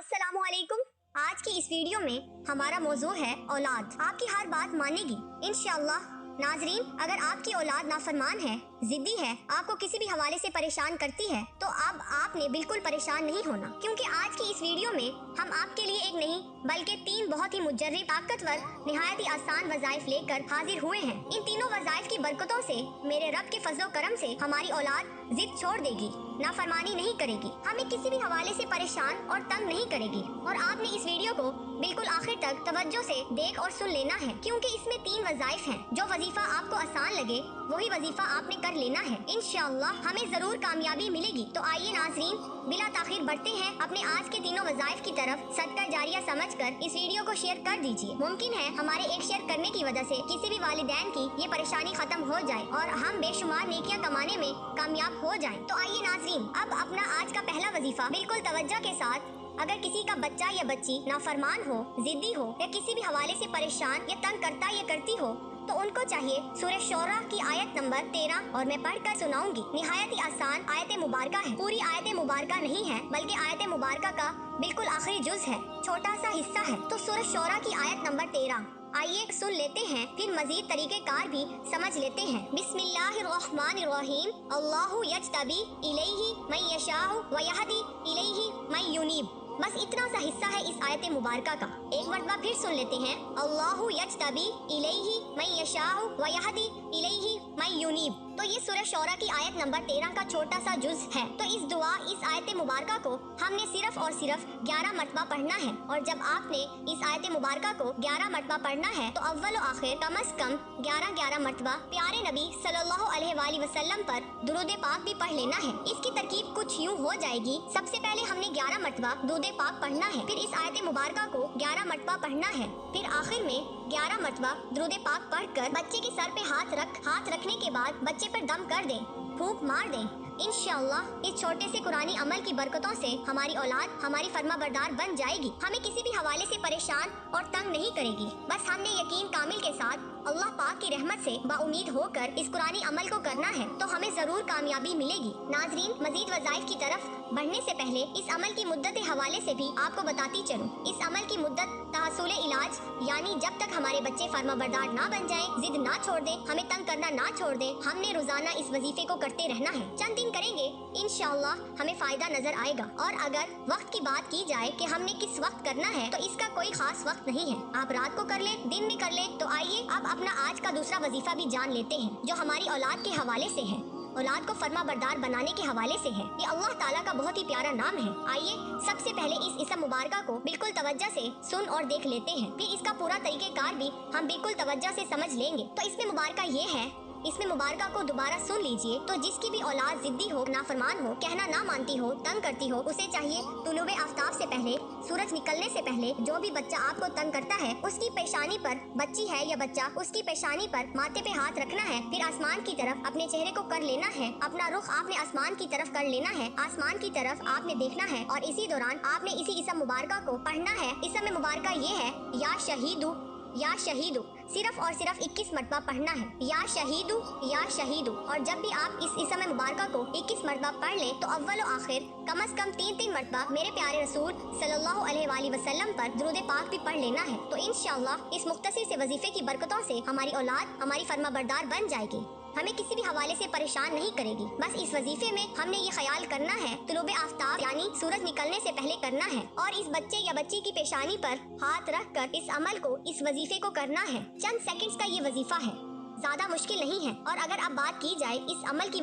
अस्सलामुअलैकुम। आज की इस वीडियो में हमारा मौजू है औलाद। आपकी हर बात मानेगी इंशाअल्लाह। नाजरीन, अगर आपकी औलाद नाफरमान है, जिद्दी है, आपको किसी भी हवाले से परेशान करती है, तो अब आपने बिल्कुल परेशान नहीं होना, क्योंकि आज की इस वीडियो में हम आपके लिए एक नहीं बल्कि 3 बहुत ही मुजर्रिब, ताकतवर, निहायत ही आसान वज़ाइफ लेकर हाजिर हुए हैं। इन तीनों वज़ाइफ की बरकतों से, मेरे रब के फजलो करम से हमारी औलाद जिद छोड़ देगी, नाफरमानी नहीं करेगी, हमें किसी भी हवाले से परेशान और तंग नहीं करेगी। और आपने इस वीडियो को बिल्कुल आखिर तक तवज्जो से देख और सुन लेना है, क्योंकि इसमें 3 वज़ाइफ हैं। जो वजीफा आपको आसान लगे वही वजीफा आपने कर लेना है। इंशाअल्लाह हमें जरूर कामयाबी मिलेगी। तो आइए नाज़रीन, बिला ताखिर बढ़ते हैं अपने आज के तीनों वज़ाइफ की तरफ। सदका जारिया समझकर इस वीडियो को शेयर कर दीजिए। मुमकिन है हमारे एक शेयर करने की वजह से किसी भी वालिदैन की ये परेशानी खत्म हो जाए और हम बेशुमार नेकियां कमाने में कामयाब हो जाएं। तो आइए नाज़रीन, अब अपना आज का पहला वजीफा बिल्कुल तवज्जो के साथ। अगर किसी का बच्चा या बच्ची नाफरमान हो, जिद्दी हो या किसी भी हवाले से परेशान या तंग करता या करती हो, तो उनको चाहिए सूरह शोरा की आयत नंबर 13, और मैं पढ़कर सुनाऊंगी। निहायत ही आसान आयत मुबारका है। पूरी आयत मुबारका नहीं है, बल्कि आयत मुबारका का बिल्कुल आखिरी जुज है, छोटा सा हिस्सा है। तो सूरह शोरा की आयत नंबर 13 आइए सुन लेते हैं, फिर मजीद तरीक़ेकार भी समझ लेते हैं। बिस्मिल्लाहिर्रहमानिर्रहीम। अल्लाहु यज्तबी इलैहि मन यशाउ व यहदी इलैहि मन युनीब। बस इतना सा हिस्सा है इस आयत मुबारका का। एक मरतबा फिर सुन लेते हैं। अल्लाहु यज्तबी इलैहि मन यशाउ व यहदी इलैहि मन युनीब। तो ये सूरह शोरा की आयत नंबर 13 का छोटा सा जुज है। तो इस दुआ, इस आयत मुबारका को हमने सिर्फ और सिर्फ 11 मरतबा पढ़ना है। और जब आपने इस आयत मुबारका को 11 मरतबा पढ़ना है, तो अव्वल व आखिर कम से कम 11 मरतबा प्यारे नबी सल्लल्लाहु अलैहि वसल्लम पर दुरूद पाक भी पढ़ लेना है। इसकी तरकीब कुछ यूँ हो जाएगी। सबसे पहले हमने 11 मरतबा दुरूद पाक पढ़ना है, फिर इस आयत मुबारका को 11 मरतबा पढ़ना है, फिर आखिर में 11 मरतबा दुरूद पाक पढ़कर बच्चे के सर पे हाथ रखने के बाद बच्चे पर दम कर दें, फूंक मार दें। इंशाअल्लाह इस छोटे से कुरानी अमल की बरकतों से हमारी औलाद हमारी फर्माबरदार बन जाएगी, हमें किसी भी हवाले से परेशान और तंग नहीं करेगी। बस हमने यकीन कामिल के साथ अल्लाह पाक की रहमत से बाउमीद होकर इस कुरानी अमल को करना है, तो हमें जरूर कामयाबी मिलेगी। नाजरीन, मजीद वज़ाइफ की तरफ बढ़ने से पहले इस अमल की मुद्दत हवाले से भी आपको बताती चलूं। इस अमल की मुद्दत तहसूल इलाज, यानी जब तक हमारे बच्चे फर्माबरदार ना बन जाएं, जिद ना छोड़ दें, हमें तंग करना ना छोड़ दें, हमने रोजाना इस वजीफे को करते रहना है। चंद दिन करेंगे, इंशाअल्लाह हमें फायदा नजर आएगा। और अगर वक्त की बात की जाए कि हमने किस वक्त करना है, तो इसका कोई खास वक्त नहीं है। आप रात को कर ले, दिन में कर ले। तो आइए अब अपना आज का दूसरा वजीफा भी जान लेते हैं, जो हमारी औलाद के हवाले से है, औलाद को फर्माबरदार बनाने के हवाले से है। ये अल्लाह ताला का बहुत ही प्यारा नाम है। आइए सबसे पहले इस इसम मुबारका को बिल्कुल तवज्जो से सुन और देख लेते हैं, फिर इसका पूरा तरीक़ेकार भी हम बिल्कुल तवज्जो से समझ लेंगे। तो इसमें मुबारका ये है, इसमें मुबारका को दोबारा सुन लीजिए। तो जिसकी भी औलाद जिद्दी हो, नाफरमान हो, कहना ना मानती हो, तंग करती हो, उसे चाहिए तुलूबे आफ्ताब से पहले, सूरज निकलने से पहले, जो भी बच्चा आपको तंग करता है उसकी पेशानी पर, बच्ची है या बच्चा, उसकी पेशानी पर माथे पे हाथ रखना है, फिर आसमान की तरफ अपने चेहरे को कर लेना है, अपना रुख आपने आसमान की तरफ कर लेना है, आसमान की तरफ आपने देखना है, और इसी दौरान आपने इसी इसम मुबारका को पढ़ना है। इसम मुबारका ये है, या शहीदू, या शहीदू, सिर्फ और सिर्फ 21 मरतबा पढ़ना है, या शहीदू, या शहीदू। और जब भी आप इस इसम मुबारका को 21 मरतबा पढ़ लें, तो अव्वल और आखिर कम से कम 3 मरतबा मेरे प्यारे रसूल सल्लल्लाहु अलैहि वसल्लम पर दुरूद पाक भी पढ़ लेना है। तो इंशाअल्लाह इस मुख्तसर से वजीफे की बरकतों से हमारी औलाद हमारी फर्माबरदार बन जाएगी, हमें किसी भी हवाले से परेशान नहीं करेगी। बस इस वजीफे में हमने ये ख्याल करना है, तुलूबे आफ्ताब यानी सूरज निकलने से पहले करना है, और इस बच्चे या बच्ची की पेशानी पर हाथ रख कर इस अमल को, इस वजीफे को करना है। चंद सेकंड्स का ये वजीफा है, ज्यादा मुश्किल नहीं है। और अगर अब बात की जाए इस अमल की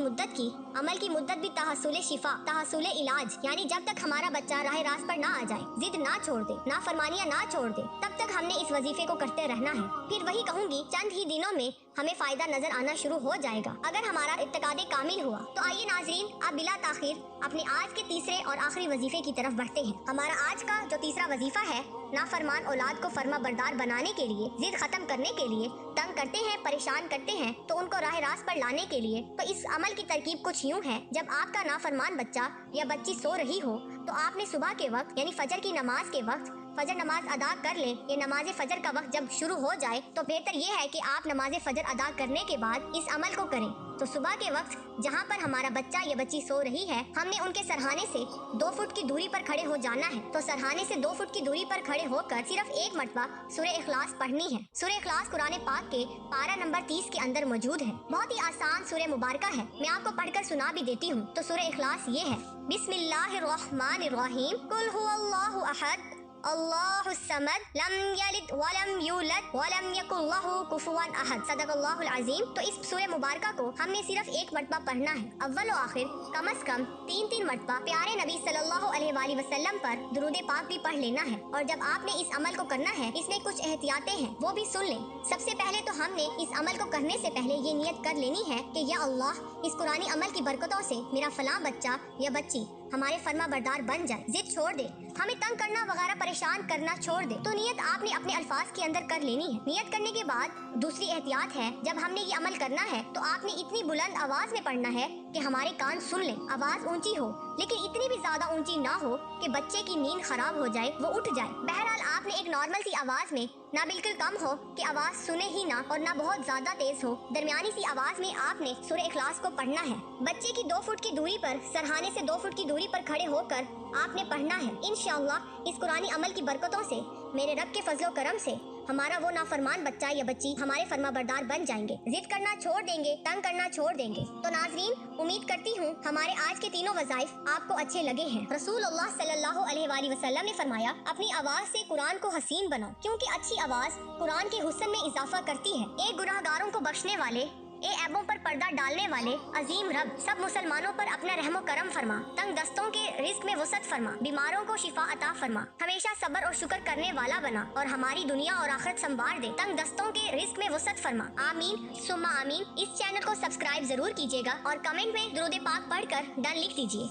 मुद्दत भी तहसूल शिफा, तहसूल इलाज, यानी जब तक हमारा बच्चा राह रास्त पर ना आ जाए, जिद ना छोड़ दे, ना फरमानियां ना छोड़ दे, तब तक हमने इस वजीफे को करते रहना है। फिर वही कहूंगी, चंद ही दिनों में हमें फायदा नजर आना शुरू हो जाएगा, अगर हमारा इत्तेकादे कामिल हुआ। तो आइए नाजरीन, अब बिला ताखिर अपने आज के तीसरे और आखिरी वजीफे की तरफ बढ़ते हैं। हमारा आज का जो तीसरा वजीफा है, नाफरमान औलाद को फर्माबरदार बनाने के लिए, जिद खत्म करने के लिए, तंग करते हैं, परेशान करते हैं, तो उनको राह रास्त पर लाने के लिए। तो इस अमल की तरकीब कुछ यूँ है, जब आपका नाफरमान बच्चा या बच्ची सो रही हो, तो आपने सुबह के वक्त यानी फजर की नमाज के वक्त फजर नमाज अदा कर लें या नमाज फजर का वक्त जब शुरू हो जाए तो बेहतर ये है कि आप नमाज फजर अदा करने के बाद इस अमल को करें। तो सुबह के वक्त जहाँ पर हमारा बच्चा या बच्ची सो रही है, हमने उनके सरहाने से 2 फुट की दूरी पर खड़े हो जाना है। तो सरहाने से 2 फुट की दूरी पर खड़े होकर सिर्फ एक मरतबा सूरह इखलास पढ़नी है। सूरह इखलास कुरान पाक के पारा नंबर 30 के अंदर मौजूद है। बहुत ही आसान सूरह मुबारका है, मैं आपको पढ़कर सुना भी देती हूँ। तो सूरह इखलास ये है, बिस्मिल्लाहिर्रहमानिर्रहीम, कुल हुवल्लाहु अहद अल्लाहुस समद, लम यलिद वलम यूलद वलम यकुल लहू कुफुवन अहद, सदकल्लाहुल अज़ीम। तो इस सूरह मुबारका को हमने सिर्फ एक मरतबा पढ़ना है। अव्वल और आखिर कम से कम 3 मरतबा प्यारे नबी सल्लल्लाहु अलैहि वसल्लम पर दुरूद पाक भी पढ़ लेना है। और जब आपने इस अमल को करना है, इसमें कुछ एहतियातें हैं, वो भी सुन लें। सबसे पहले तो हमने इस अमल को करने से पहले ये नियत कर लेनी है कि या अल्लाह, इस कुरानी अमल की बरकतों से मेरा फलां बच्चा या बच्ची हमारे फर्मा बरदार बन जाए, जिद छोड़ दे, हमें तंग करना वगैरह परेशान करना छोड़ दे। तो नियत आपने अपने अल्फाज के अंदर कर लेनी है। नियत करने के बाद दूसरी एहतियात है, जब हमने ये अमल करना है तो आपने इतनी बुलंद आवाज में पढ़ना है कि हमारे कान सुन लें। आवाज ऊंची हो लेकिन इतनी भी ज्यादा ऊंची ना हो कि बच्चे की नींद खराब हो जाए, वो उठ जाए। बहरहाल आपने एक नॉर्मल सी आवाज में, ना बिल्कुल कम हो कि आवाज सुने ही ना और ना बहुत ज्यादा तेज हो, दरमियानी सी आवाज में आपने सूरह इखलास को पढ़ना है। बच्चे की 2 फुट की दूरी पर, सरहाने से 2 फुट की दूरी पर खड़े होकर आपने पढ़ना है। इंशाअल्लाह इस कुरानी अमल की बरकतों से, मेरे रब के फजलो करम से हमारा वो नाफरमान बच्चा या बच्ची हमारे फर्मा बरदार बन जाएंगे, जिद करना छोड़ देंगे, तंग करना छोड़ देंगे। तो नाजरीन, उम्मीद करती हूँ हमारे आज के तीनों वज़ाइफ आपको अच्छे लगे हैं। रसूलुल्लाह सल्लल्लाहु अलैहि वसल्लम ने फरमाया, अपनी आवाज से कुरान को हसीन बनाओ, क्योंकि अच्छी आवाज कुरान के हुस्न में इजाफा करती है। एक गुनाहगारों को बख्शने वाले, ऐबों पर पर्दा डालने वाले अजीम रब सब मुसलमानों पर अपना रहमो करम फरमा, तंग दस्तों के रिस्क में वसत फरमा, बीमारों को शिफा अता फरमा, हमेशा सब्र और शुक्र करने वाला बना और हमारी दुनिया और आखिरत संवार दे, तंग दस्तों के रिस्क में वसत फरमा। आमीन सुम्मा आमीन। इस चैनल को सब्सक्राइब जरूर कीजिएगा और कमेंट में दुरूद पाक पढ़कर डन लिख दीजिए।